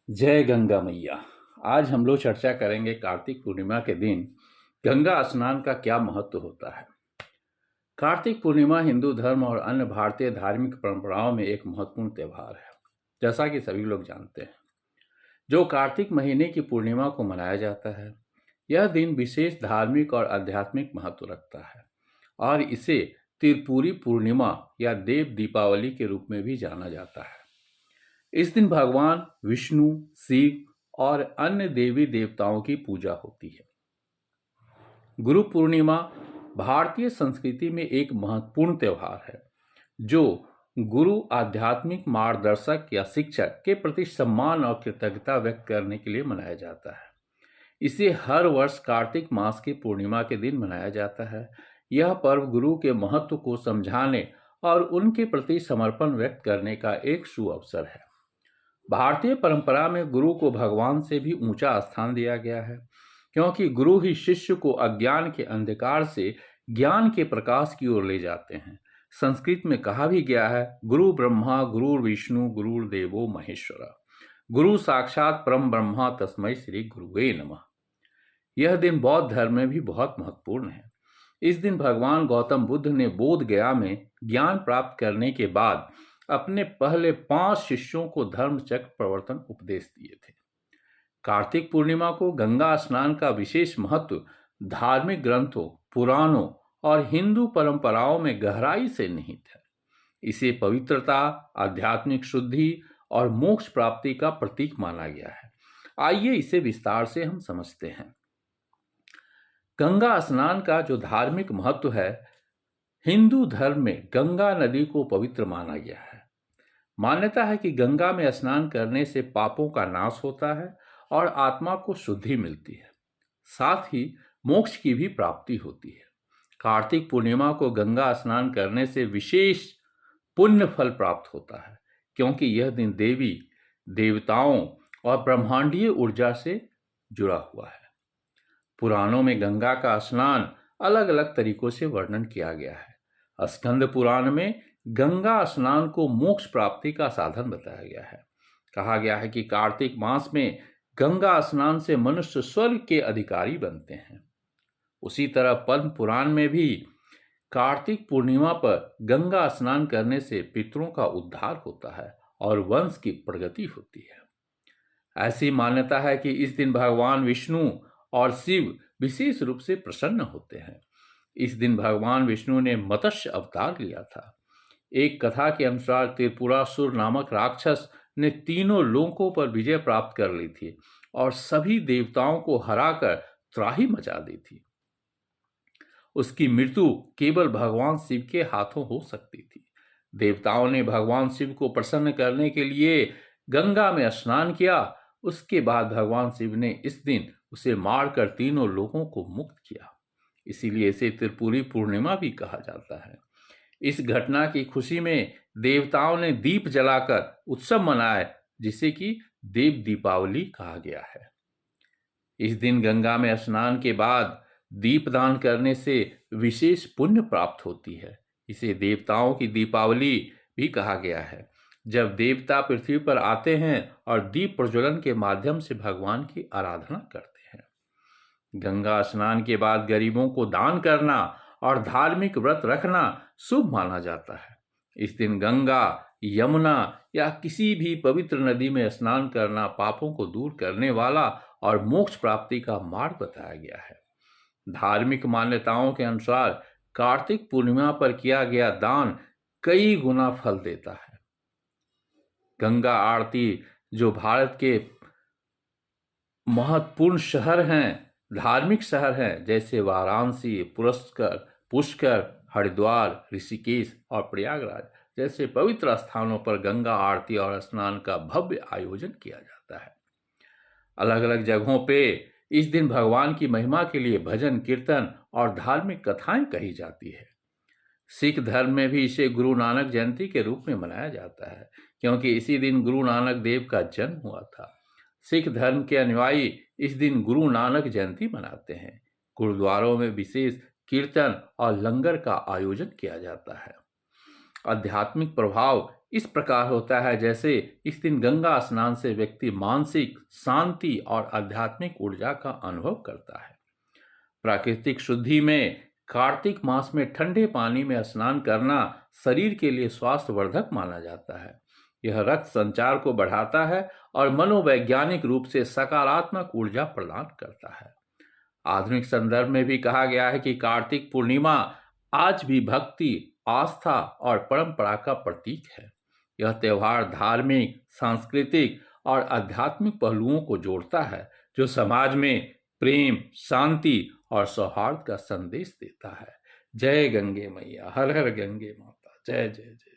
जय गंगा मैया। आज हम लोग चर्चा करेंगे कार्तिक पूर्णिमा के दिन गंगा स्नान का क्या महत्व होता है। कार्तिक पूर्णिमा हिंदू धर्म और अन्य भारतीय धार्मिक परंपराओं में एक महत्वपूर्ण त्यौहार है, जैसा कि सभी लोग जानते हैं, जो कार्तिक महीने की पूर्णिमा को मनाया जाता है। यह दिन विशेष धार्मिक और आध्यात्मिक महत्व रखता है और इसे त्रिपुरी पूर्णिमा या देव दीपावली के रूप में भी जाना जाता है। इस दिन भगवान विष्णु, शिव और अन्य देवी देवताओं की पूजा होती है। गुरु पूर्णिमा भारतीय संस्कृति में एक महत्वपूर्ण त्यौहार है, जो गुरु, आध्यात्मिक मार्गदर्शक या शिक्षक के प्रति सम्मान और कृतज्ञता व्यक्त करने के लिए मनाया जाता है। इसे हर वर्ष कार्तिक मास की पूर्णिमा के दिन मनाया जाता है। यह पर्व गुरु के महत्व को समझाने और उनके प्रति समर्पण व्यक्त करने का एक शुभ अवसर है। भारतीय परंपरा में गुरु को भगवान से भी ऊंचा स्थान दिया गया है, क्योंकि गुरु ही शिष्य को अज्ञान के अंधकार से ज्ञान के प्रकाश की ओर ले जाते हैं। संस्कृत में कहा भी गया है, गुरु ब्रह्मा गुरु विष्णु गुरुर्देवो महेश्वरा, गुरु साक्षात परम ब्रह्मा तस्मै श्री गुरुवे नमः। यह दिन बौद्ध धर्म में भी बहुत महत्वपूर्ण है। इस दिन भगवान गौतम बुद्ध ने बोध गया में ज्ञान प्राप्त करने के बाद अपने पहले 5 शिष्यों को धर्मचक्र प्रवर्तन उपदेश दिए थे। कार्तिक पूर्णिमा को गंगा स्नान का विशेष महत्व धार्मिक ग्रंथों, पुराणों और हिंदू परंपराओं में गहराई से निहित है। इसे पवित्रता, आध्यात्मिक शुद्धि और मोक्ष प्राप्ति का प्रतीक माना गया है। आइए इसे विस्तार से हम समझते हैं। गंगा स्नान का जो धार्मिक महत्व है, हिंदू धर्म में गंगा नदी को पवित्र माना गया है। मान्यता है कि गंगा में स्नान करने से पापों का नाश होता है और आत्मा को शुद्धि मिलती है, साथ ही मोक्ष की भी प्राप्ति होती है। कार्तिक पूर्णिमा को गंगा स्नान करने से विशेष पुण्य फल प्राप्त होता है, क्योंकि यह दिन देवी देवताओं और ब्रह्मांडीय ऊर्जा से जुड़ा हुआ है। पुराणों में गंगा का स्नान अलग अलग तरीकों से वर्णन किया गया है। स्कंद पुराण में गंगा स्नान को मोक्ष प्राप्ति का साधन बताया गया है। कहा गया है कि कार्तिक मास में गंगा स्नान से मनुष्य स्वर्ग के अधिकारी बनते हैं। उसी तरह पद्म पुराण में भी कार्तिक पूर्णिमा पर गंगा स्नान करने से पितरों का उद्धार होता है और वंश की प्रगति होती है। ऐसी मान्यता है कि इस दिन भगवान विष्णु और शिव विशेष रूप से प्रसन्न होते हैं। इस दिन भगवान विष्णु ने मत्स्य अवतार लिया था। एक कथा के अनुसार त्रिपुरासुर नामक राक्षस ने तीनों लोकों पर विजय प्राप्त कर ली थी और सभी देवताओं को हराकर त्राही मचा दी थी। उसकी मृत्यु केवल भगवान शिव के हाथों हो सकती थी। देवताओं ने भगवान शिव को प्रसन्न करने के लिए गंगा में स्नान किया। उसके बाद भगवान शिव ने इस दिन उसे मारकर तीनों लोगों को मुक्त किया। इसीलिए इसे त्रिपुरी पूर्णिमा भी कहा जाता है। इस घटना की खुशी में देवताओं ने दीप जलाकर उत्सव मनाए, जिसे कि देव दीपावली कहा गया है। इस दिन गंगा में स्नान के बाद दीपदान करने से विशेष पुण्य प्राप्त होती है। इसे देवताओं की दीपावली भी कहा गया है, जब देवता पृथ्वी पर आते हैं और दीप प्रज्वलन के माध्यम से भगवान की आराधना करते हैं। गंगा स्नान के बाद गरीबों को दान करना और धार्मिक व्रत रखना शुभ माना जाता है। इस दिन गंगा, यमुना या किसी भी पवित्र नदी में स्नान करना पापों को दूर करने वाला और मोक्ष प्राप्ति का मार्ग बताया गया है। धार्मिक मान्यताओं के अनुसार कार्तिक पूर्णिमा पर किया गया दान कई गुना फल देता है। गंगा आरती, जो भारत के महत्वपूर्ण शहर हैं, धार्मिक शहर हैं, जैसे वाराणसी, पुष्कर, हरिद्वार, ऋषिकेश और प्रयागराज जैसे पवित्र स्थानों पर गंगा आरती और स्नान का भव्य आयोजन किया जाता है। अलग अलग जगहों पे इस दिन भगवान की महिमा के लिए भजन, कीर्तन और धार्मिक कथाएं कही जाती है। सिख धर्म में भी इसे गुरु नानक जयंती के रूप में मनाया जाता है, क्योंकि इसी दिन गुरु नानक देव का जन्म हुआ था। सिख धर्म के अनुयायी इस दिन गुरु नानक जयंती मनाते हैं। गुरुद्वारों में विशेष कीर्तन और लंगर का आयोजन किया जाता है। आध्यात्मिक प्रभाव इस प्रकार होता है जैसे इस दिन गंगा स्नान से व्यक्ति मानसिक शांति और आध्यात्मिक ऊर्जा का अनुभव करता है। प्राकृतिक शुद्धि में कार्तिक मास में ठंडे पानी में स्नान करना शरीर के लिए स्वास्थ्यवर्धक माना जाता है। यह रक्त संचार को बढ़ाता है और मनोवैज्ञानिक रूप से सकारात्मक ऊर्जा प्रदान करता है। आधुनिक संदर्भ में भी कहा गया है कि कार्तिक पूर्णिमा आज भी भक्ति, आस्था और परंपरा का प्रतीक है। यह त्योहार धार्मिक, सांस्कृतिक और आध्यात्मिक पहलुओं को जोड़ता है, जो समाज में प्रेम, शांति और सौहार्द का संदेश देता है। जय गंगे मैया, हर हर गंगे माता, जय जय जय।